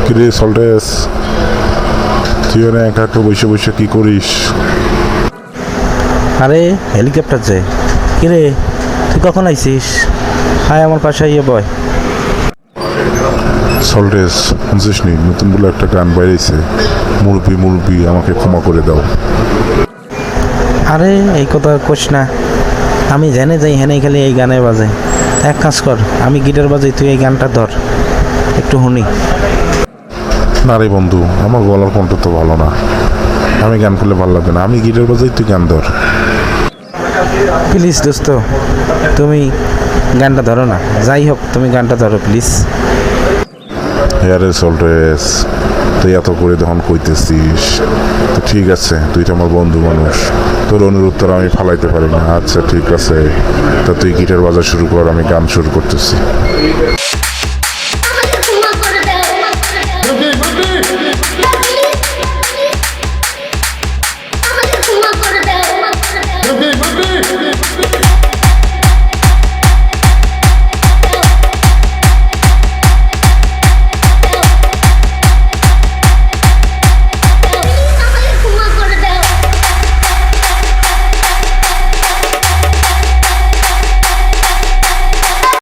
কিরে সল্টেস, তুই না একা একা বসে বসে কি করিস? আরে হেলিকপ্টার যায়। কিরে তুই কখন আইছিস? হায় আমার পাশে আইয়ে বয়। সল্টেস, বুঝিস নি নতুন বলে একটা গান বাইরেছে, মুরব্বি মুরব্বি আমাকে ক্ষমা করে দাও। আরে এই কথা কোস না, আমি জেনে যাই হেনে খালি এই গানে বাজে। এক কাজ কর, আমি গিটার বাজাই, তুই এই গানটা ধর, একটু শুনি। না রে বন্ধু, আমার গলার কণ্ঠ তো ভালো না, আমি গান করলে ভালো লাগবে না। আমি গিটার বাজাই, তুই গান ধর। প্লিজ দোস্ত, তুমি গানটা ধরো না। যাই হোক, তুমি গানটা ধরো প্লিজ। আরে সল্টেস, তুই এত করে তখন কইতেছিস, তো ঠিক আছে, তুই তো আমার বন্ধু মানুষ, তোর অনুরোধ তোর আমি ফালাইতে পারি না। আচ্ছা ঠিক আছে, তা তুই গিটার বাজা শুরু কর, আমি গান শুরু করতেছি।